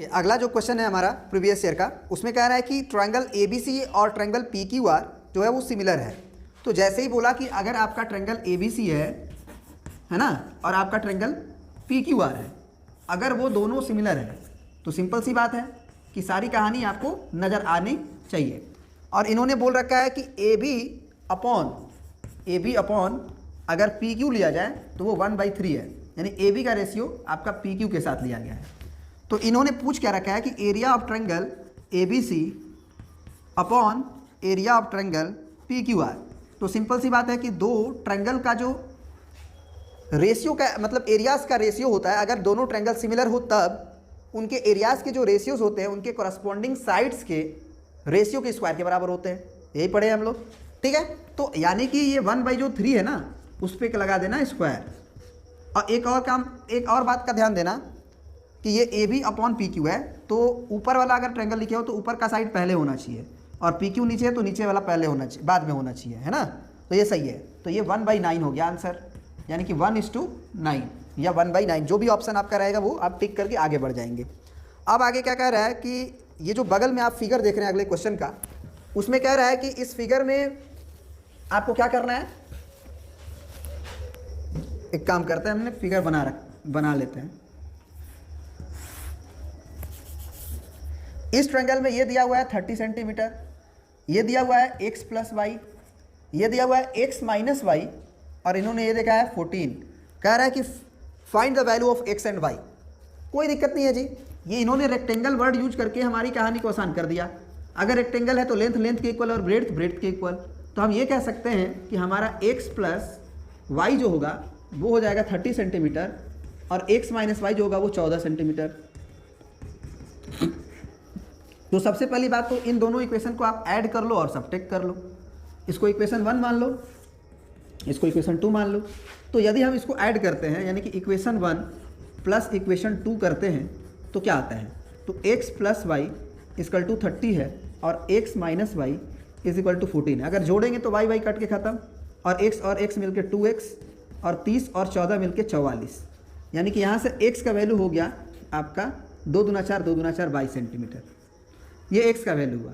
अगला जो क्वेश्चन है हमारा प्रीवियस ईयर का, उसमें कह रहा है कि ट्रायंगल ABC और ट्रायंगल PQR जो है वो सिमिलर है। तो जैसे ही बोला कि अगर आपका ट्रायंगल ABC है ना, और आपका ट्रायंगल PQR है, अगर वो दोनों सिमिलर है तो सिंपल सी बात है कि सारी कहानी आपको नज़र आनी चाहिए। और इन्होंने बोल रखा है कि AB अपॉन अगर PQ लिया जाए तो वो 1/3 है, यानी AB का रेशियो आपका PQ के साथ लिया गया है। तो इन्होंने पूछ क्या रखा है कि area of triangle ABC upon area of triangle PQR। तो सिंपल सी बात है कि दो ट्रायंगल का जो रेशियो का मतलब एरियाज का रेशियो होता है, अगर दोनों ट्रायंगल सिमिलर हो तब उनके एरियाज के जो रेशियोज होते हैं उनके कॉरस्पॉन्डिंग साइड्स के रेशियो के स्क्वायर के बराबर होते हैं। यही पढ़े हम लोग, ठीक है। तो यानी कि ये 1/3 है ना, उस पर लगा देना स्क्वायर। और एक और बात का ध्यान देना कि ये AB अपॉन PQ है, तो ऊपर वाला अगर ट्रायंगल लिखे हो तो ऊपर का साइड पहले होना चाहिए, और PQ नीचे है तो नीचे वाला पहले होना चाहिए, बाद में होना चाहिए, है ना। तो ये सही है। तो ये 1/9 हो गया आंसर, यानी कि 1:9 या 1/9, जो भी ऑप्शन आपका रहेगा वो आप टिक करके आगे बढ़ जाएंगे। अब आगे क्या कह रहा है कि ये जो बगल में आप फिगर देख रहे हैं अगले क्वेश्चन का, उसमें कह रहा है कि इस फिगर में आपको क्या करना है। एक काम करते हैं, हमने फिगर बना लेते हैं। इस ट्रायंगल में ये दिया हुआ है 30 सेंटीमीटर, ये दिया हुआ है x + y, ये दिया हुआ है x - y, और इन्होंने ये देखा है 14। कह रहा है कि find the value of x and y। कोई दिक्कत नहीं है जी, ये इन्होंने रेक्टेंगल वर्ड यूज करके हमारी कहानी को आसान कर दिया। अगर रेक्टेंगल है तो लेंथ के इक्वल और ब्रेड्थ के इक्वल। तो हम ये कह सकते हैं कि हमारा x + y जो होगा वो हो जाएगा 30 सेंटीमीटर, और x - y जो होगा वो 14 सेंटीमीटर। तो सबसे पहली बात तो इन दोनों इक्वेशन को आप ऐड कर लो और सबट्रैक्ट कर लो। इसको इक्वेशन 1 मान लो, इसको इक्वेशन 2 मान लो। तो यदि हम इसको ऐड करते हैं, यानी कि इक्वेशन 1 प्लस इक्वेशन 2 करते हैं, तो क्या आता है। तो x + y = 30 है, और x - y = 14 है। अगर जोड़ेंगे तो y कट के ख़त्म, और x मिलके 2x, और 30 और 14 मिलके 44, यानी कि यहाँ से x का वैल्यू हो गया आपका 2 दूना 4 22 सेंटीमीटर। ये x का वैल्यू हुआ।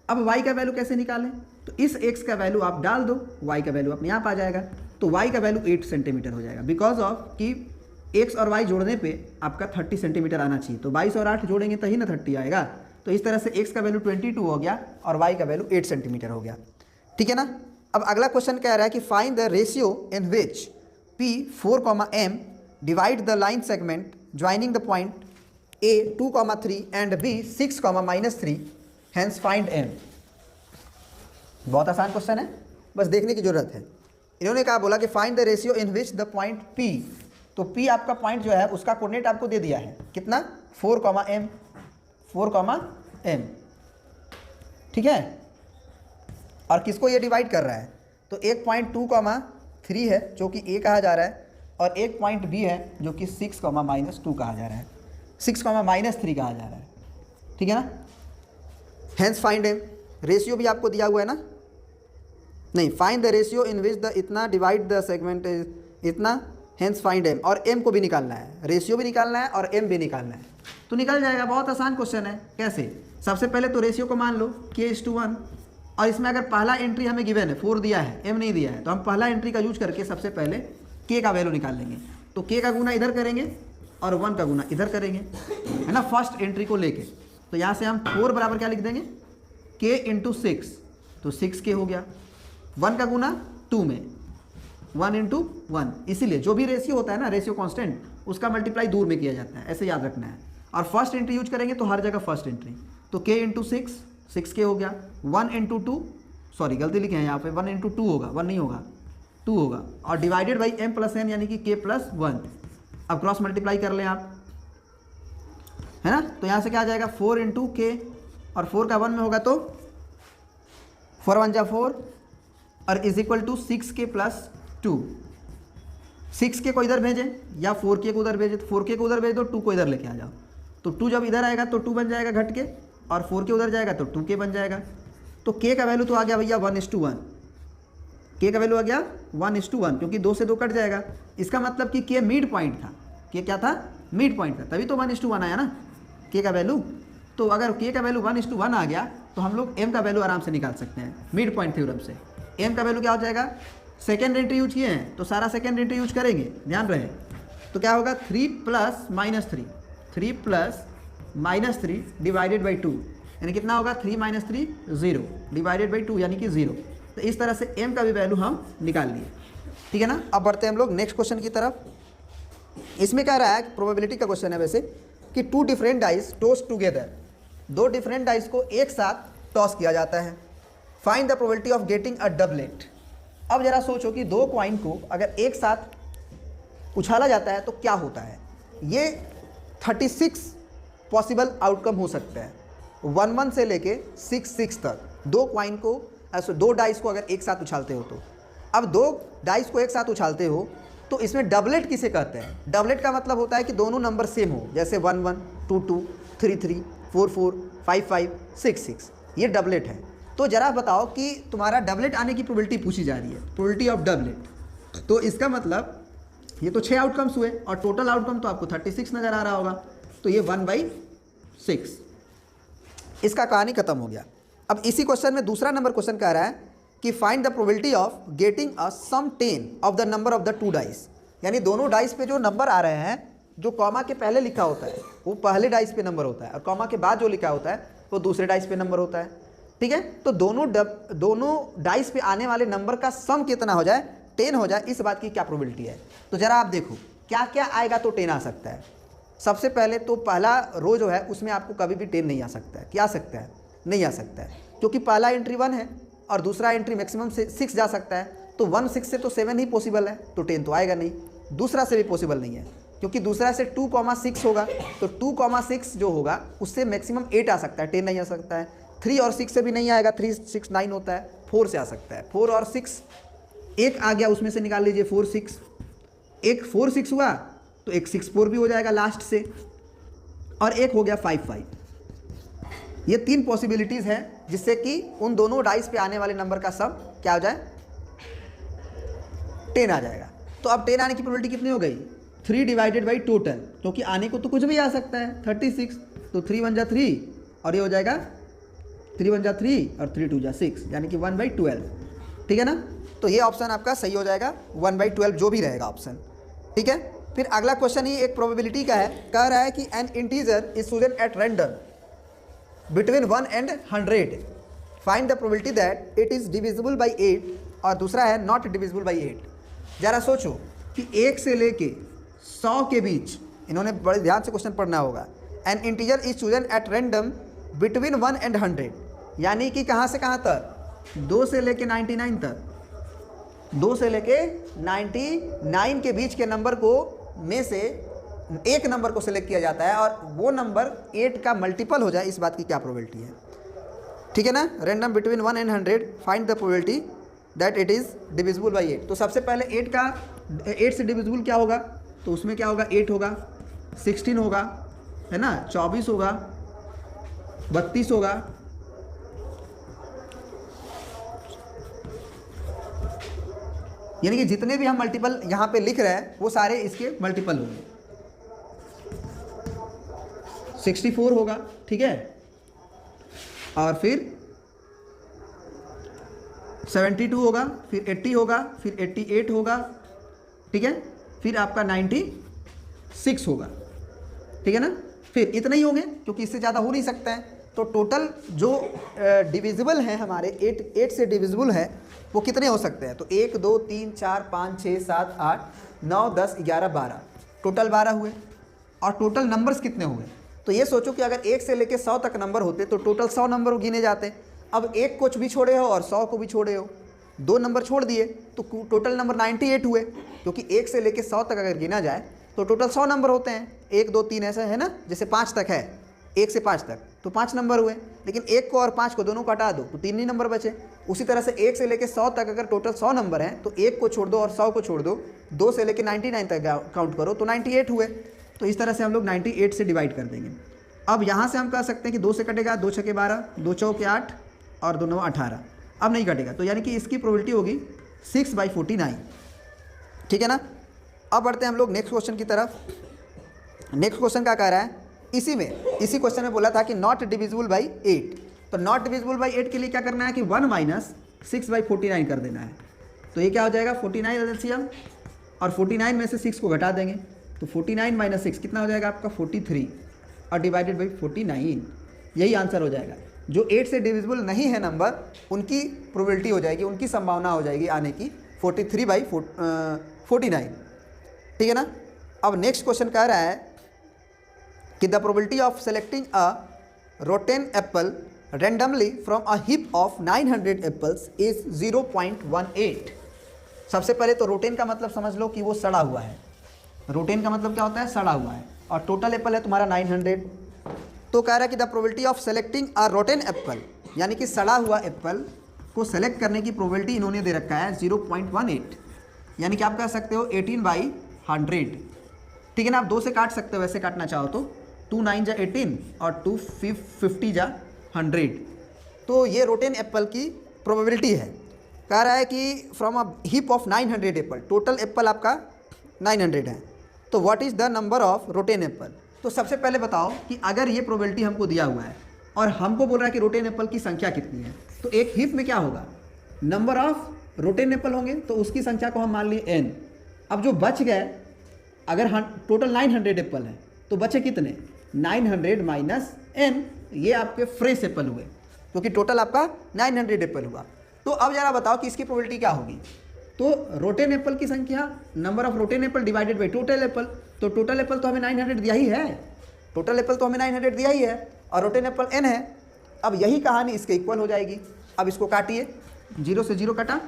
अब y का वैल्यू कैसे निकालें। तो इस x का वैल्यू आप डाल दो, y का वैल्यू अपने आप आ जाएगा। तो y का वैल्यू 8 सेंटीमीटर हो जाएगा, बिकॉज ऑफ कि x और y जोड़ने पे आपका 30 सेंटीमीटर आना चाहिए। तो 22 और 8 जोड़ेंगे तभी ना 30 आएगा। तो इस तरह से x का वैल्यू 22 हो गया और y का वैल्यू 8 सेंटीमीटर हो गया, ठीक है ना। अब अगला क्वेश्चन कह रहा है कि find the ratio in which P 4, divide the line segment joining the point A 2, 3 and B 6, -3, hence find M। बहुत आसान क्वेश्चन है, बस देखने की जरूरत है। इन्होंने कहा बोला कि find the ratio in which the point P। तो P आपका पॉइंट जो है उसका कोऑर्डिनेट आपको दे दिया है, कितना 4, m, ठीक है। और किसको ये डिवाइड कर रहा है, तो एक पॉइंट 2, 3 है जो कि A कहा जा रहा है, और एक पॉइंट B है जो कि 6, -2 कहा जा रहा है, 6, -3 कहा जा रहा है, ठीक है ना। हैंस फाइंड M, रेशियो भी आपको दिया हुआ है ना, नहीं, find the ratio in which the इतना डिवाइड द सेगमेंट इतना, हैंस फाइंड M। और M को भी निकालना है, रेशियो भी निकालना है और M भी निकालना है, तो निकल जाएगा। बहुत आसान क्वेश्चन है। कैसे, सबसे पहले तो रेशियो को मान लो K/1, और इसमें अगर पहला एंट्री हमें गिवन है 4 दिया है, M नहीं दिया है, तो हम पहला एंट्री का यूज करके सबसे पहले K का वैल्यू निकाल लेंगे। तो K का गुना इधर करेंगे और 1 का गुना इधर करेंगे, है ना, फर्स्ट एंट्री को लेके। तो यहाँ से हम 4 बराबर क्या लिख देंगे, K × 6, तो 6K हो गया। 1 का गुना 2 में, 1 × 1, इसीलिए जो भी रेशियो होता है ना, रेशियो कांस्टेंट, उसका मल्टीप्लाई दूर में किया जाता है, ऐसे याद रखना है। और फर्स्ट एंट्री यूज करेंगे तो हर जगह फर्स्ट एंट्री, तो K × 6, 6K हो गया। 1 × 2, सॉरी गलती लिखे हैं यहाँ पे, 1 × 2 होगा, 1 नहीं होगा, 2 होगा, और डिवाइडेड बाई M + N, यानी कि K + 1। अब क्रॉस मल्टीप्लाई कर लें आप, है ना। तो यहाँ से क्या आ जाएगा, 4 × K, और 4 का 1 में होगा तो 4 × 1 = 4, और = 6K + 2। 6K को इधर भेजें या 4K को उधर भेजें, तो 4K को उधर भेज दो, 2 को इधर लेके आ जाओ। तो 2 जब इधर आएगा तो 2 बन जाएगा घट के, और 4K उधर जाएगा तो 2K बन जाएगा। तो K का वैल्यू तो आ गया भैया 1:1, K का वैल्यू आ गया 1:1, क्योंकि 2 से 2 कट जाएगा। इसका मतलब कि K मिड पॉइंट था, K क्या था, मिड पॉइंट था, तभी तो 1:1 आया ना। के का वैल्यू। तो अगर के का वैल्यू 1:1 आ गया तो हम लोग एम का वैल्यू आराम से निकाल सकते हैं मिड पॉइंट थ्योरम से। एम का वैल्यू क्या हो जाएगा, सेकेंड एंट्री यूज किए हैं तो सारा सेकेंड एंट्री यूज करेंगे, ध्यान रहे। तो क्या होगा 3 + -3 डिवाइडेड बाई 2, यानी कितना होगा 3 - 3 0 डिवाइडेड बाई 2 यानी कि 0। तो इस तरह से एम का भी वैल्यू हम निकाल लिए, ठीक है ना। अब बढ़ते हैं हम लोग नेक्स्ट क्वेश्चन की तरफ। इसमें कह रहा है, प्रोबेबिलिटी का क्वेश्चन है वैसे, कि 2 different dice toss together, 2 different dice को एक साथ टॉस किया जाता है। Find the probability of getting a doublet. अब जरा सोचो कि 2 कॉइन को अगर एक साथ उछाला जाता है तो क्या होता है। ये 36 पॉसिबल आउटकम हो सकते हैं, 1 से लेके 6 तक। 2 कॉइन को, 2 डाइस को अगर एक साथ उछालते हो तो, अब 2 डाइस को एक साथ उछालते हो तो इसमें डबलेट किसे कहते हैं। डबलेट का मतलब होता है कि दोनों नंबर सेम हो, जैसे 1 1 2 2 3 3 4 4 5 5 6 6, ये डबलेट है। तो जरा बताओ कि तुम्हारा डबलेट आने की प्रोबेबिलिटी पूछी जा रही है, प्रोबेबिलिटी ऑफ डबलेट। तो इसका मतलब ये तो 6 आउटकम्स हुए और टोटल आउटकम तो आपको 36 नज़र आ रहा होगा, तो ये 1/6। इसका कहानी खत्म हो गया। अब इसी क्वेश्चन में दूसरा नंबर क्वेश्चन कह रहा है कि find the probability of getting a sum 10 of the number of the 2 dice. यानी दोनों डाइस पे जो नंबर आ रहे हैं, जो कॉमा के पहले लिखा होता है वो पहले डाइस पे नंबर होता है, और कॉमा के बाद जो लिखा होता है वो दूसरे डाइस पे नंबर होता है, ठीक है। तो दोनों डाइस पे आने वाले नंबर का सम कितना हो जाए, 10 हो जाए, इस बात की क्या प्रोबेबिलिटी है। तो जरा आप देखो क्या क्या आएगा तो 10 आ सकता है। सबसे पहले तो पहला रो जो है उसमें आपको कभी भी 10 नहीं आ सकता है। क्या आ सकता है, नहीं आ सकता है, क्योंकि पहला एंट्री 1 है और दूसरा एंट्री मैक्सिमम से 6 जा सकता है। तो 1 6 से तो 7 ही पॉसिबल है, तो 10 तो आएगा नहीं। दूसरा से भी पॉसिबल नहीं है, क्योंकि दूसरा से 2,6 होगा, तो 2,6 जो होगा उससे मैक्सिमम 8 आ सकता है, 10 नहीं आ सकता है। 3 और 6 से भी नहीं आएगा, 3 6 9 होता है। 4 से आ सकता है, 4 और 6 एक आ गया, उसमें से निकाल लीजिए 4 6, एक 4 6 हुआ तो एक 6 4 भी हो जाएगा लास्ट से, और एक हो गया 5 5। ये 3 पॉसिबिलिटीज़ हैं जिससे कि उन दोनों डाइस पे आने वाले नंबर का सम क्या हो जाए, 10 आ जाएगा। तो अब 10 आने की प्रोबेबिलिटी कितनी हो गई, 3 डिवाइडेड बाई टोटल, क्योंकि आने को तो कुछ भी आ सकता है 36। तो 3 1 जा 3 और ये हो जाएगा 3 1 जा 3 और 3 2 जा 6, यानी कि 1/12, ठीक है ना। तो ये ऑप्शन आपका सही हो जाएगा, 1/12 जो भी रहेगा ऑप्शन, ठीक है। फिर अगला क्वेश्चन ही एक प्रोबेबिलिटी का है, कह रहा है कि N integer is chosen at random between 1 and 100, find the probability that it is divisible by 8, और दूसरा है नॉट डिविजिबल बाई 8। जरा सोचो कि 1 से लेके 100 के बीच, इन्होंने बड़े ध्यान से क्वेश्चन पढ़ना होगा। N integer is chosen at random between 1 and 100, यानी कि कहाँ से कहाँ तक, 2 से लेके 99 तक, 2 से लेके 99 के बीच के नंबर को में से एक नंबर को सिलेक्ट किया जाता है, और वो नंबर 8 का मल्टीपल हो जाए, इस बात की क्या प्रोबेबिलिटी है, ठीक है ना। Random between 1 and 100, find the probability that it is divisible by 8। तो सबसे पहले 8 से डिविजिबल क्या होगा, तो उसमें क्या होगा, 8 होगा, 16 होगा, है ना, 24 होगा, 32 होगा, यानी कि जितने भी हम मल्टीपल यहाँ पे लिख रहे हैं वो सारे इसके मल्टीपल होंगे। 64 होगा, ठीक है, और फिर 72 होगा, फिर 80 होगा, फिर 88 होगा, ठीक है, फिर आपका 96 होगा, ठीक है ना। फिर इतना ही होंगे, क्योंकि इससे ज़्यादा हो नहीं सकता है। तो टोटल जो डिविजिबल हैं हमारे 8 से डिविजिबल है वो कितने हो सकते हैं, तो 1 2 3 4 5 6 7 8 9 10 11 12, टोटल 12 हुए। और टोटल नंबर्स कितने हुए, तो ये सोचो कि अगर 1 से लेके 100 तक नंबर होते तो टोटल 100 नंबर गिने जाते। अब 1 को भी छोड़े हो और 100 को भी छोड़े हो, 2 नंबर छोड़ दिए तो टोटल नंबर 98 हुए, क्योंकि 1 से लेके 100 तक अगर गिना जाए तो टोटल 100 नंबर होते हैं। 1 2 3 ऐसा है ना, जैसे 5 तक है, 1 से 5 तक तो 5 नंबर हुए, लेकिन 1 को और 5 को दोनों को हटा दो तो 3 ही नंबर बचे। उसी तरह से 1 से लेके 100 तक अगर टोटल 100 नंबर हैं तो 1 को छोड़ दो और 100 को छोड़ दो, 2 से लेके 99 तक काउंट करो तो 98 हुए। तो इस तरह से हम लोग 98 से डिवाइड कर देंगे। अब यहाँ से हम कह सकते हैं कि 2 से कटेगा, 2 छके 12, 2 चौके 8 और 2 9 18, अब नहीं कटेगा, तो यानी कि इसकी प्रोबेबिलिटी होगी 6/49, ठीक है ना। अब बढ़ते हैं हम लोग नेक्स्ट क्वेश्चन की तरफ। नेक्स्ट क्वेश्चन क्या कह रहा है इसी क्वेश्चन में बोला था कि नॉट डिविजिबल बाई 8, तो नॉट डिविजिबल बाई 8 के लिए क्या करना है कि 1 माइनस 6/49 कर देना है। तो ये क्या हो जाएगा 49 एलसीएम, और 49 में से 6 को घटा देंगे तो 49 माइनस 6 कितना हो जाएगा आपका 43 और डिवाइडेड बाई 49, यही आंसर हो जाएगा। जो 8 से डिविजिबल नहीं है नंबर, उनकी प्रोबेबिलिटी हो जाएगी, उनकी संभावना हो जाएगी आने की 43/49, ठीक है ना। अब नेक्स्ट क्वेश्चन कह रहा है कि the probability of selecting a rotten Apple randomly from a heap of 900 apples is 0.18। सबसे पहले तो रोटेन का मतलब समझ लो कि वो सड़ा हुआ है। रोटेन का मतलब क्या होता है, सड़ा हुआ है, और टोटल एप्पल है तुम्हारा 900। तो कह रहा है कि the probability of selecting a rotten Apple, यानी कि सड़ा हुआ एप्पल को सेलेक्ट करने की प्रोबेबिलिटी इन्होंने दे रखा है 0.18, यानी कि आप कह सकते हो 18/100, ठीक है ना। आप 2 से काट सकते हो, वैसे काटना चाहो तो 2 9 जा 18 और 2 50 जा 100। तो ये रोटेन एप्पल की प्रोबेबिलिटी है। कह रहा है कि from a heap of 900 Apple, total Apple आपका 900 है, तो what is the number of rotten Apple. तो सबसे पहले बताओ कि अगर ये प्रोबेबिलिटी हमको दिया हुआ है और हमको बोल रहा है कि रोटेन एप्पल की संख्या कितनी है, तो एक हीप में क्या होगा, नंबर ऑफ रोटेन एप्पल होंगे, तो उसकी संख्या को हम मान लिए n। अब जो बच गए, अगर टोटल 900 एप्पल है तो बचे कितने, 900 माइनस n, ये आपके फ्रेश एप्पल हुए, क्योंकि टोटल आपका 900 एप्पल हुआ। तो अब जरा बताओ कि इसकी प्रोबेबिलिटी क्या होगी। तो रोटेन एप्पल की संख्या, number of rotten Apple divided by total Apple, तो टोटल एप्पल तो हमें 900 दिया ही है, टोटल एप्पल तो हमें 900 दिया ही है, और रोटेन एप्पल n है। अब यही कहानी इसके इक्वल हो जाएगी। अब इसको काटिए, 0 से 0 कटा,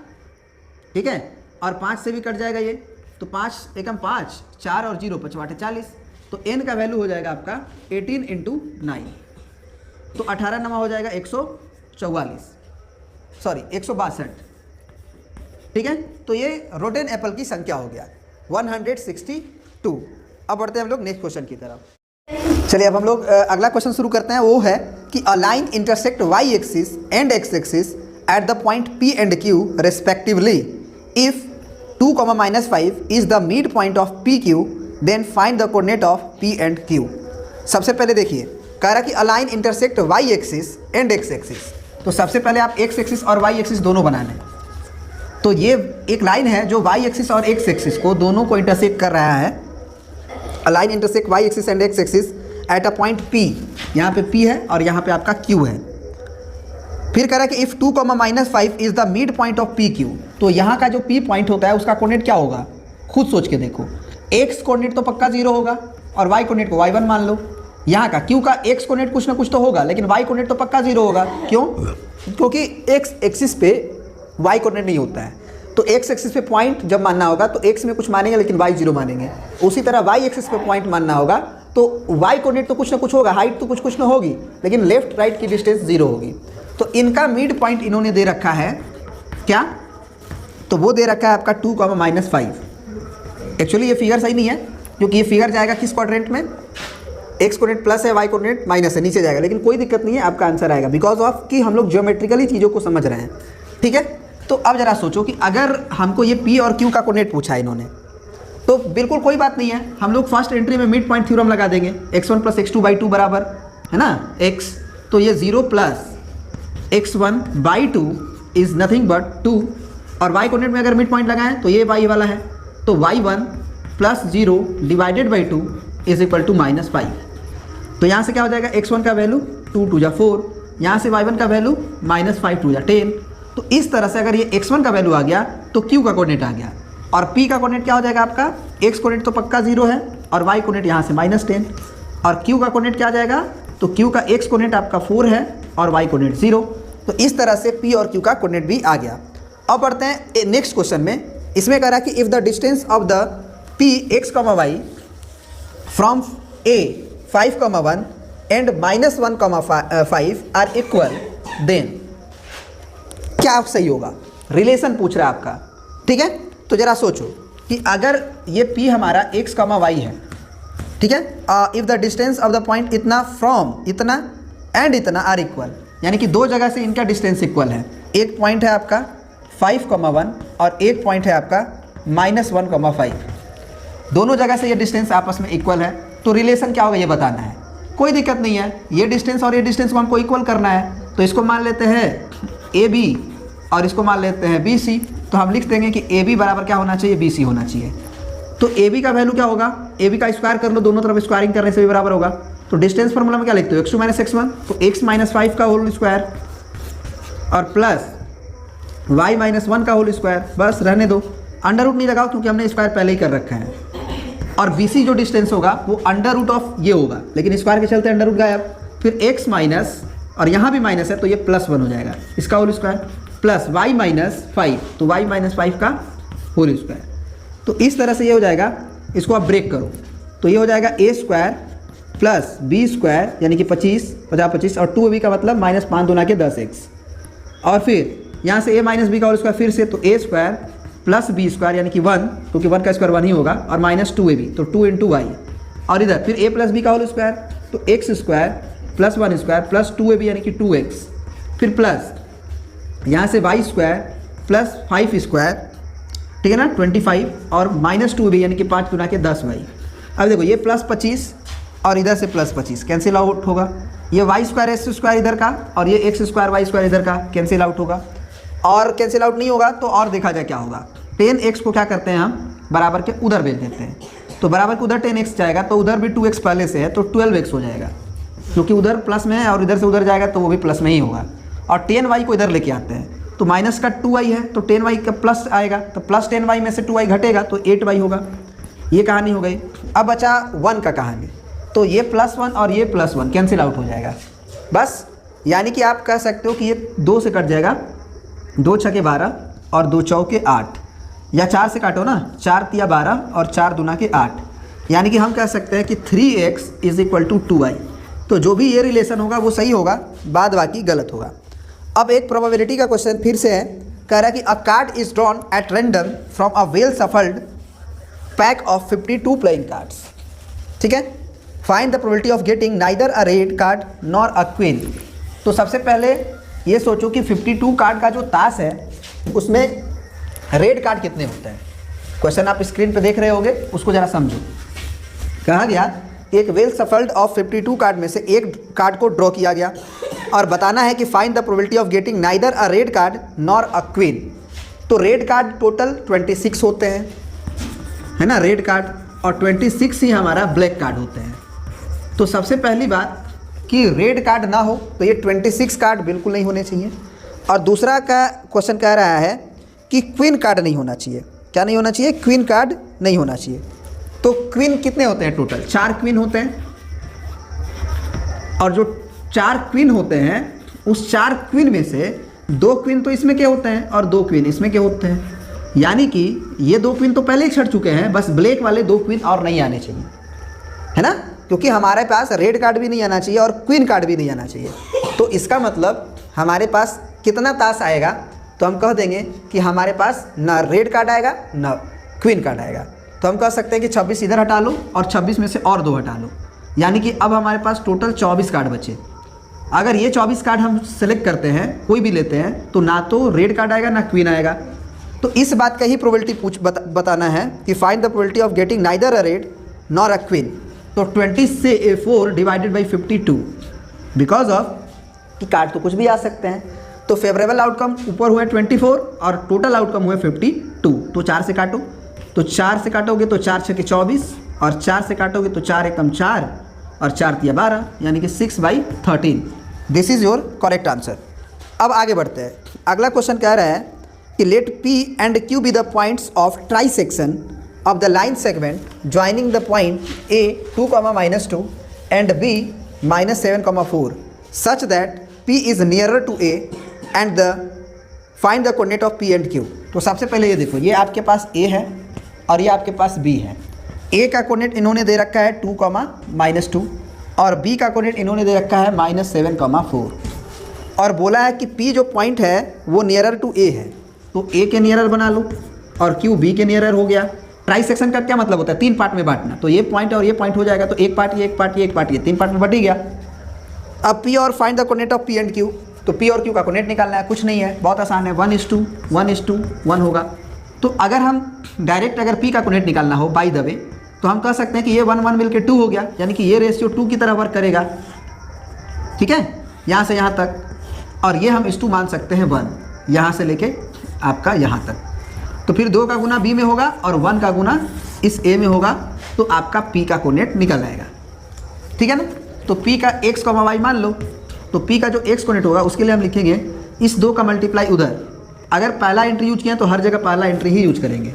ठीक है, और 5 से भी कट जाएगा ये, तो 5 एकम 5, 4 और 0 5 8 40, तो n का वैल्यू हो जाएगा आपका 18 × 9, तो 18 नमा हो जाएगा 162, ठीक है। तो ये रोटेन एप्पल की संख्या हो गया 162। अब बढ़ते हैं हम लोग नेक्स्ट क्वेश्चन की तरफ। चलिए अब हम लोग अगला क्वेश्चन शुरू करते हैं। वो है कि a line intersect y axis and x axis at the point p and q respectively. If 2, -5 is the mid point of PQ, then find the coordinate of P and Q। सबसे पहले देखिए, कह रहा कि a line intersect y axis and x axis. तो सबसे पहले आप x एक्सिस और y एक्सिस दोनों बना लें। तो ये एक लाइन है जो y एक्सिस और x एक्सिस को दोनों को इंटरसेक्ट कर रहा है। अ line intersect y axis and x axis at a point P, यहाँ पे P है और यहाँ पे आपका Q है। फिर कह रहा है कि if 2, -5 is the mid point of PQ, तो यहाँ का जो P पॉइंट होता है उसका कोऑर्डिनेट क्या होगा, खुद सोच के देखो। x कोऑर्डिनेट तो पक्का 0 होगा और y कोऑर्डिनेट को y1 मान लो। यहाँ का Q का x कोऑर्डिनेट कुछ ना कुछ तो होगा, लेकिन y कोऑर्डिनेट तो पक्का 0 होगा। क्यों? क्योंकि x एक्सिस पे y कोऑर्डिनेट नहीं होता है। तो x एक्सिस पे पॉइंट जब मानना होगा तो x में कुछ मानेंगे लेकिन y 0 मानेंगे। उसी तरह y एक्सिस पे पॉइंट मानना होगा तो y कोऑर्डिनेट तो कुछ ना कुछ होगा, हाइट तो कुछ ना होगी, लेकिन लेफ्ट राइट की डिस्टेंस 0 होगी। तो इनका मिड पॉइंट इन्होंने दे रखा है क्या, तो वो दे रखा है आपका 2, -5। एक्चुअली ये फिगर सही नहीं है, क्योंकि ये फिगर जाएगा किस क्वाड्रेंट में, x कोऑर्डिनेट प्लस है, y कोऑर्डिनेट माइनस है, नीचे जाएगा, लेकिन कोई दिक्कत नहीं है, आपका आंसर आएगा बिकॉज ऑफ कि हम लोग ज्योमेट्रिकली चीज़ों को समझ रहे हैं, ठीक है। तो अब जरा सोचो कि अगर हमको ये p और q का कोऑर्डिनेट पूछा है इन्होंने, तो बिल्कुल कोई बात नहीं है, हम लोग फर्स्ट एंट्री में मिड पॉइंट थ्योरम लगा देंगे, x1 + x2/2 बराबर है ना x, तो ये 0 + x1/2 इज़ नथिंग बट 2, और y कोऑर्डिनेट में अगर मिड पॉइंट लगाएं तो ये y वाला है, तो y1 + 0 / 2 इज इक्वल टू -5। तो यहाँ से क्या हो जाएगा, x1 का वैल्यू 2 × 2 = 4, यहाँ से y1 का वैल्यू -5 × 2 = 10। तो इस तरह से अगर ये x1 का वैल्यू आ गया तो q का कोऑर्डिनेट आ गया, और p का कोऑर्डिनेट क्या हो जाएगा आपका, x कोऑर्डिनेट तो पक्का 0 है और y कोऑर्डिनेट यहाँ से -10, और q का कोऑर्डिनेट क्या आ जाएगा, तो q का x कोऑर्डिनेट आपका 4 है और y कोऑर्डिनेट 0। तो इस तरह से p और q का कोऑर्डिनेट भी आ गया। अब बढ़ते हैं नेक्स्ट क्वेश्चन में। इसमें कह रहा है कि if the distance of the p x, y from a 5, 1 and -1, 5 are equal, then क्या सही होगा, रिलेशन पूछ रहा है आपका, ठीक है। तो जरा सोचो कि अगर ये p हमारा x, y है, ठीक है, if the distance of the point इतना फ्रॉम इतना एंड इतना आर इक्वल, यानी कि दो जगह से इनका डिस्टेंस इक्वल है। एक पॉइंट है आपका 5, 1 और एक पॉइंट है आपका -1, 5, दोनों जगह से ये डिस्टेंस आपस में इक्वल है। तो रिलेशन क्या होगा ये बताना है। कोई दिक्कत नहीं है, ये डिस्टेंस और ये डिस्टेंस को हमको इक्वल करना है, तो इसको मान लेते हैं ए बी और इसको मान लेते हैं बी सी। तो हम लिख देंगे कि ए बी बराबर क्या होना चाहिए, बी सी होना चाहिए। तो ए बी का वैल्यू क्या होगा, ए बी का स्क्वायर कर लो, दोनों तरफ स्क्वायरिंग करने से भी बराबर होगा। तो डिस्टेंस फॉर्मूला में क्या लिखते हो, x2 - x1, तो x - 5 का होल स्क्वायर और प्लस y - 1 का होल स्क्वायर। बस रहने दो, अंडर रूट नहीं लगाओ क्योंकि हमने स्क्वायर पहले ही कर रखा है। और बी सी जो डिस्टेंस होगा वो अंडर रूट ऑफ ये होगा, लेकिन स्क्वायर के चलते अंडर रूट गायब। फिर x माइनस, और यहाँ भी माइनस है तो ये +1 हो जाएगा, इसका होल स्क्वायर प्लस y - 5, तो y - 5 का होल स्क्वायर। तो इस तरह से ये हो जाएगा, इसको आप ब्रेक करो तो ये हो जाएगा a square plus b square यानी कि 25 और 2ab का मतलब -5 दूना के 10x। और फिर यहाँ से a - b का होल स्क्वायर फिर से, तो a square plus b square यानी कि 1, क्योंकि 1 का स्क्वायर 1 ही होगा, और -2ab तो 2 × y। और इधर फिर a + b का होल स्क्वायर, तो x square plus 1 square plus 2ab यानी कि 2x। फिर प्लस यहाँ से y स्क्वायर प्लस 5 स्क्वायर, ठीक है ना, 25 और -2ab यानी कि 5 गुना के 10y। अब देखो ये +25 और इधर से +25 कैंसिल आउट होगा, ये y स्क्वायर x स्क्वायर इधर का और ये x स्क्वायर y स्क्वायर इधर का कैंसिल आउट होगा। और कैंसिल आउट नहीं होगा तो और देखा जाए क्या होगा, 10x को क्या करते हैं हम बराबर के उधर भेज देते हैं, तो बराबर के उधर 10x जाएगा तो उधर भी 2x पहले से है तो 12x हो जाएगा, क्योंकि उधर प्लस में है और इधर से उधर जाएगा तो वो भी प्लस में ही होगा। और 10y को इधर लेके आते हैं तो माइनस का 2y है तो 10y का प्लस आएगा, तो प्लस 10y में से 2y घटेगा तो 8y होगा। ये कहानी हो गई। अब बचा 1 का कहानी, तो ये +1 और ये +1 कैंसिल आउट हो जाएगा बस। यानी कि आप कह सकते हो कि ये 2 से कट जाएगा, 2 × 6 = 12 और 2 × 4 = 8, या 4 से काटो ना, 4 × 3 = 12 और 4 दूना के 8, यानी कि हम कह सकते हैं कि 3x = 2y। तो जो भी ये रिलेशन होगा वो सही होगा, बाद बाकी गलत होगा। अब एक प्रोबेबिलिटी का क्वेश्चन फिर से है, कह रहा है कि अ card is drawn at random from a well shuffled pack of 52 playing cards, ठीक है। Find the probability of getting neither a red card nor a queen. तो सबसे पहले ये सोचो कि 52 कार्ड का जो ताश है उसमें रेड कार्ड कितने होते हैं। क्वेश्चन आप स्क्रीन पे देख रहे होगे, उसको ज़रा समझो। कहा गया एक वेल सफल्ड ऑफ 52 कार्ड में से एक कार्ड को ड्रॉ किया गया और बताना है कि find the probability of getting neither a red card nor a queen. तो रेड कार्ड टोटल 26 होते हैं, है ना, रेड कार्ड, और 26 ही हमारा ब्लैक कार्ड होते हैं। तो सबसे पहली बात कि रेड कार्ड ना हो तो ये 26 कार्ड बिल्कुल नहीं होने चाहिए। और दूसरा का क्वेश्चन कह रहा है कि क्वीन कार्ड नहीं होना चाहिए। क्या नहीं होना चाहिए, क्वीन कार्ड नहीं होना चाहिए। तो क्वीन कितने होते हैं टोटल, 4 क्वीन होते हैं, और जो 4 क्वीन होते हैं उस 4 क्वीन में से 2 क्वीन तो इसमें क्या होते हैं और 2 क्वीन इसमें क्या होते हैं, यानी कि ये 2 क्वीन तो पहले ही छट चुके हैं, बस ब्लैक वाले 2 क्वीन और नहीं आने चाहिए, है ना, क्योंकि हमारे पास रेड कार्ड भी नहीं आना चाहिए और क्वीन कार्ड भी नहीं आना चाहिए। तो इसका मतलब हमारे पास कितना ताश आएगा, तो हम कह देंगे कि हमारे पास ना रेड कार्ड आएगा ना क्वीन कार्ड आएगा। तो हम कह सकते हैं कि 26 इधर हटा लो और 26 में से और 2 हटा लो, यानी कि अब हमारे पास टोटल 24 कार्ड बचे। अगर ये 24 कार्ड हम सेलेक्ट करते हैं, कोई भी लेते हैं, तो ना तो रेड कार्ड आएगा ना क्वीन आएगा। तो इस बात का ही प्रोबेबिलिटी बताना है कि find the probability of getting neither a red nor a queen. तो 20 से 4 डिवाइडेड बाई 52, बिकॉज ऑफ कि कार्ड तो कुछ भी आ सकते हैं। तो फेवरेबल आउटकम ऊपर हुए 24 और टोटल आउटकम हुए 52। तो 4 से काटो, तो 4 से काटोगे तो 4 × 6 = 24 और 4 से काटोगे तो 4 × 4 और 4 × 3 = 12, यानी कि 6/13। This is your correct answer. अब आगे बढ़ते हैं। अगला क्वेश्चन कह रहा है कि let P and Q be the points of trisection of the line segment joining the point A 2, -2 and B -7, 4 such that P is nearer to A and find the coordinate of P and Q। तो सबसे पहले ये देखो, ये आपके पास A है और ये आपके पास B है। A का कोऑर्डिनेट इन्होंने दे रखा है 2, -2 और B का कोऑर्डिनेट इन्होंने दे रखा है -7, 4 और बोला है कि P जो पॉइंट है वो नियरर टू A है। तो A के नियरर बना लो और Q B के नियरर हो गया। ट्राई सेक्शन का क्या मतलब होता है, 3 पार्ट में बांटना। तो ये पॉइंट और ये पॉइंट हो जाएगा, तो एक पार्ट ये, एक पार्ट ये, एक पार्ट ये, 3 पार्ट में बट ही गया। अब P और find the coordinate of P and Q। तो P और Q का कोऑर्डिनेट निकालना है, कुछ नहीं है, बहुत आसान है, 1:1:1 होगा। तो अगर हम डायरेक्ट अगर P का कोऑर्डिनेट निकालना हो बाय द वे, तो हम कह सकते हैं कि ये 1 1 मिलके 2 हो गया, यानी कि ये रेशियो 2 की तरह वर्क करेगा। ठीक है, यहाँ से यहाँ तक, और ये हम इस 2 मान सकते हैं 1, यहाँ से लेके आपका यहाँ तक। तो फिर 2 का गुना b में होगा और 1 का गुना इस a में होगा, तो आपका p का कोऑर्डिनेट निकल आएगा। ठीक है ना, तो p का x, y मान लो, तो p का जो x कोऑर्डिनेट होगा उसके लिए हम लिखेंगे इस 2 का मल्टीप्लाई उधर। अगर पहला एंट्री यूज किया तो हर जगह पहला एंट्री ही यूज करेंगे।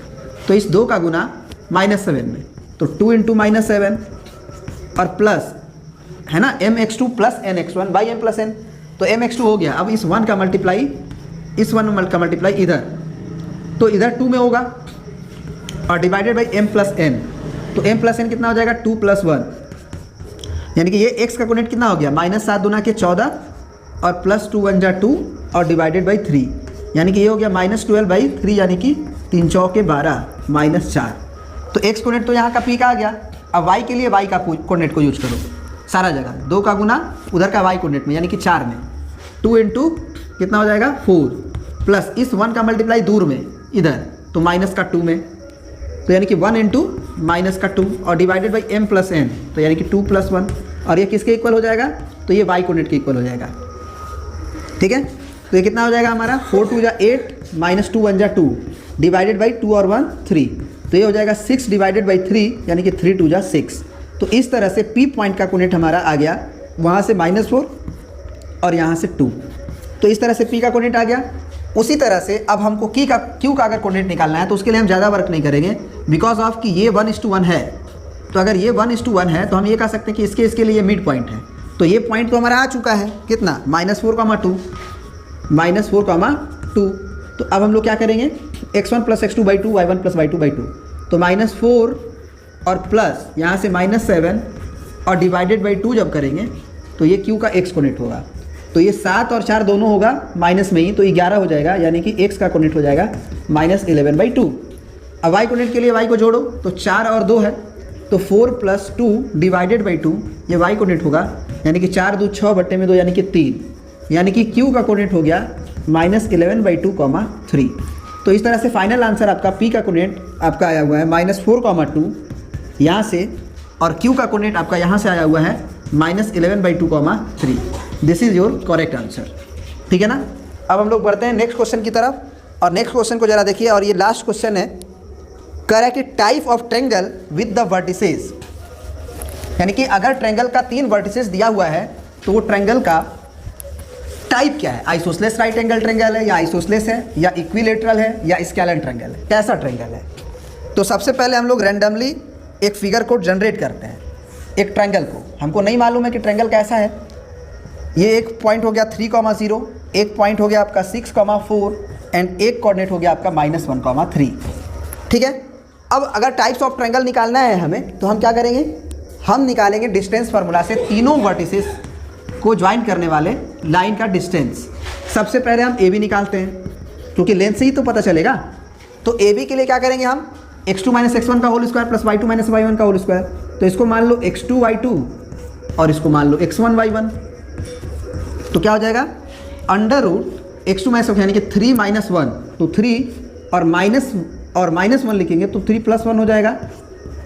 तो इस 2 का गुना -7 में, तो 2 × -7 और प्लस है ना mx2 plus nx1 by m plus n, तो mx2 हो गया। अब इस 1 का मल्टीप्लाई, इस 1 का मल्टीप्लाई इधर, तो इधर 2 में होगा और divided by m plus n, तो m प्लस n कितना हो जाएगा 2 + 1, यानी कि ये x का कोऑर्डिनेट कितना हो गया -7 दूना के 14 और प्लस 2 1 जा 2 और डिवाइडेड बाई 3, यानी कि ये हो गया -12/3, यानी कि 3 चौके 12 -4। तो x कोऑर्डिनेट तो यहाँ का p का आ गया। अब y के लिए y का कोऑर्डिनेट को यूज करो सारा जगह, 2 का गुना उधर का y कोऑर्डिनेट में, यानी कि 4 में, 2 × कितना हो जाएगा 4 प्लस इस 1 का मल्टीप्लाई दूर में इधर, तो माइनस का 2 में, तो यानी कि 1 × -2 और divided by m plus n, तो यानी कि 2 + 1, और ये किसके इक्वल हो जाएगा, तो ये y कोऑर्डिनेट के इक्वल हो जाएगा। ठीक है, तो ये कितना हो जाएगा हमारा 4 × 2 = 8 -2 1 जा 2 डिवाइडेड बाई 2 और 1 3, तो ये हो जाएगा 6 डिवाइडेड बाई 3, यानी कि 3 × 2 = 6। तो इस तरह से p पॉइंट का कोऑर्डिनेट हमारा आ गया, वहाँ से -4 और यहाँ से 2, तो इस तरह से p का कोऑर्डिनेट आ गया। उसी तरह से अब हमको q का अगर कोऑर्डिनेट निकालना है तो उसके लिए हम ज़्यादा वर्क नहीं करेंगे, बिकॉज ऑफ कि ये 1:1 है। तो अगर ये 1:1 है तो हम ये कह सकते हैं कि इसके लिए मिड पॉइंट है। तो ये पॉइंट तो हमारा आ चुका है, कितना -4,2 -4,2। तो अब हम लोग क्या करेंगे, x1 + x2/2 y1 + y2/2, तो -4 और प्लस यहाँ से -7 और डिवाइडेड बाई 2 जब करेंगे तो ये q का x कोऑर्डिनेट होगा। तो ये 7 और 4 दोनों होगा माइनस में ही, तो 11 हो जाएगा, यानी कि x का कोऑर्डिनेट हो जाएगा -11/2। अब y कोऑर्डिनेट के लिए y को जोड़ो, तो 4 और 2 है, तो 4 + 2 डिवाइडेड बाई 2, ये y कोऑर्डिनेट होगा, यानी कि 4 × 2 = 6/2, यानी कि 3, यानी कि q का कोऑर्डिनेट हो गया -11/2, 3। तो इस तरह से फाइनल आंसर आपका p का कोऑर्डिनेट आपका आया हुआ है -4,2 यहाँ से, और q का कोऑर्डिनेट आपका यहाँ से आया हुआ है -11/2, 3। This is your correct answer. ठीक है ना। अब हम लोग बढ़ते हैं नेक्स्ट क्वेश्चन की तरफ, और नेक्स्ट क्वेश्चन को ज़रा देखिए, और ये लास्ट क्वेश्चन है। कह रहा है कि type of triangle with the vertices, यानी कि अगर ट्रायंगल का 3 वर्टिसेस दिया हुआ है तो वो ट्रायंगल का टाइप क्या है, आइसोसेलेस राइट एंगल ट्रायंगल है, या आइसोसेलेस है, या इक्विलेटरल है, या स्केलेन ट्रायंगल है, कैसा ट्रायंगल है। तो सबसे पहले हम लोग रैंडमली एक फिगर को जनरेट करते हैं, एक ट्रायंगल को। हमको नहीं मालूम है कि ट्रायंगल कैसा है। ये एक पॉइंट हो गया 3,0, एक पॉइंट हो गया आपका 6,4 एंड एक कोऑर्डिनेट हो गया आपका -1,3। ठीक है। अब अगर टाइप्स ऑफ ट्रायंगल निकालना है हमें, तो हम क्या करेंगे, हम निकालेंगे डिस्टेंस फार्मूला से तीनों वर्टिसेस को ज्वाइन करने वाले लाइन का डिस्टेंस। सबसे पहले हम ए बी निकालते हैं, क्योंकि लेंथ से ही तो पता चलेगा। तो ए बी के लिए क्या करेंगे हम, x2 - x1 का whole square plus y2 - y1 का होल स्क्वायर। तो इसको मान लो x2 y2 और इसको मान लो x1 y1। तो क्या हो जाएगा, √x2 - x, यानी कि 3 - 1, तो 3 और -1 लिखेंगे तो 3 + 1 हो जाएगा,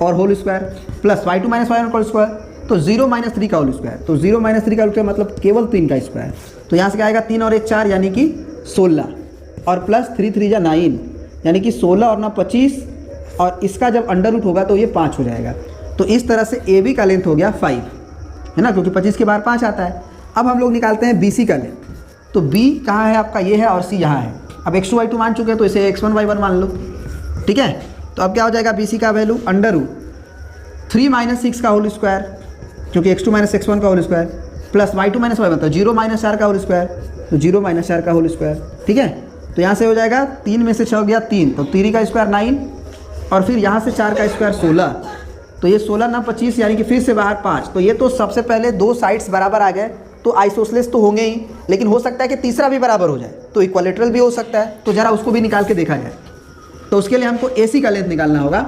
और whole square plus y2 - y1 का होल स्क्वायर, तो 0 - 3 का होल स्क्वायर। तो 0 - 3 का होल स्क्वायर मतलब केवल 3 का स्क्वायर। तो यहाँ से क्या आएगा, 3 और 1 4, यानी कि 16, और प्लस 3 3 जा 9, यानी कि 16 और 9 25, और इसका जब अंडर होगा तो ये 5 हो जाएगा। तो इस तरह से ए बी का लेंथ हो गया 5, है ना, क्योंकि 25 के बाहर 5 आता है। अब हम लोग निकालते हैं बी सी का लेंथ। तो बी कहाँ है आपका, ये है, और सी यहाँ है। अब x2 y2 मान चुके हैं, तो इसे x1 y1 मान लो। ठीक है। तो अब क्या हो जाएगा, बी सी का वैल्यू √3 - 6 का होल स्क्वायर, क्योंकि x2 - x1 का whole square, plus y2 - y1, तो 0 - 4 का होल स्क्वायर, तो 0 - 4 का होल स्क्वायर। ठीक है। तो यहाँ से हो जाएगा 3 में से 6 गया 3, तो 3 का स्क्वायर 9, और फिर यहाँ से 4 का स्क्वायर 16, तो ये 16 ना 25, यानी कि फिर से बाहर 5। तो ये तो सबसे पहले 2 साइड्स बराबर आ गए, तो आइसोसेलेस तो होंगे ही, लेकिन हो सकता है कि तीसरा भी बराबर हो जाए, तो इक्विलेटरल भी हो सकता है। तो ज़रा उसको भी निकाल के देखा जाए। तो उसके लिए हमको ए सी का लेंथ निकालना होगा,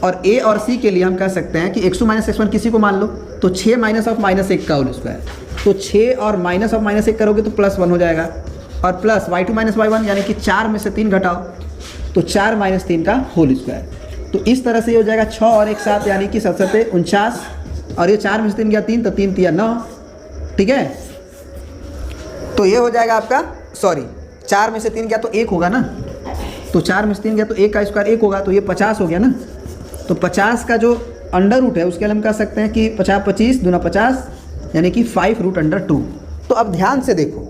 और ए और सी के लिए हम कह सकते हैं कि x2 - x1 किसी को मान लो, तो 6 - -1 का होल स्क्वायर, तो 6 और -1 करोगे तो +1 हो जाएगा, और प्लस y2 - y1, यानी कि 4 में से 3 घटाओ, तो 4 - 3 का होल स्क्वायर। तो इस तरह से ये हो जाएगा 6 और 1 7 यानी कि 7 49 और ये 4 में से 3 गया 3 तो 3 3 9। ठीक है, तो ये हो जाएगा आपका, सॉरी 4 में से 3 गया तो 1 होगा ना, तो 4 में से 3 गया तो 1 का स्क्वायर 1 होगा, तो ये 50 हो गया ना। तो 50 का जो अंडर रूट है उसके लिए हम कह सकते हैं कि 50 25 दूना 50 यानी कि 5√2। तो अब ध्यान से देखो,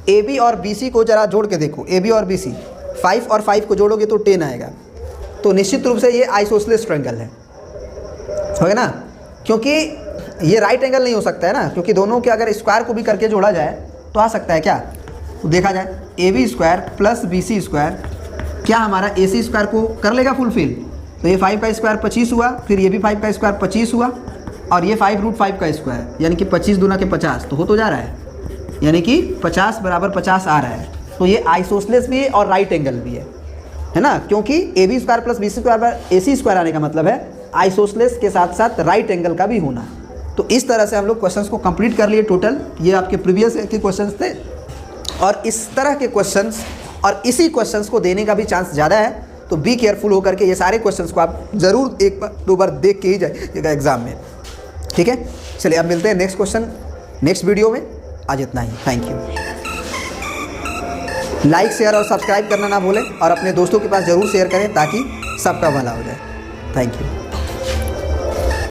ए बी और बी सी को जरा जोड़ के देखो, ए बी और बी सी 5 और 5 को जोड़ोगे तो 10 आएगा। तो निश्चित रूप से ये आइसोसेलेस ट्रायंगल है, हो गया ना, क्योंकि ये राइट एंगल नहीं हो सकता है ना, क्योंकि दोनों के अगर स्क्वायर को भी करके जोड़ा जाए तो आ सकता है क्या, तो देखा जाए A B square plus B C square क्या हमारा ए सी स्क्वायर को कर लेगा फुलफिल। तो ये 5 का स्क्वायर 25 हुआ, फिर ये भी 5 का स्क्वायर 25 हुआ, और ये 5√5 का स्क्वायर यानी कि 25 दूना के 50 तो हो तो जा रहा है, यानी कि 50 बराबर 50 आ रहा है। तो ये आइसोसेलेस भी है और राइट एंगल भी है ना, क्योंकि A B square plus B C square पर ए सी स्क्वायर आने का मतलब है आइसोसेलेस के साथ साथ राइट एंगल का भी होना। तो इस तरह से हम लोग क्वेश्चंस को कंप्लीट कर लिए टोटल। ये आपके प्रीवियस के क्वेश्चंस थे, और इस तरह के क्वेश्चंस और इसी क्वेश्चंस को देने का भी चांस ज़्यादा है। तो बी केयरफुल होकर के ये सारे क्वेश्चंस को आप ज़रूर एक बार 2 बार देख के ही जाइएगा एग्जाम में। ठीक है, चलिए अब मिलते हैं नेक्स्ट क्वेश्चन नेक्स्ट वीडियो में। आज इतना ही, थैंक यू। लाइक शेयर और सब्सक्राइब करना ना भूलें, और अपने दोस्तों के पास ज़रूर शेयर करें ताकि सबका भला हो जाए। Thank you.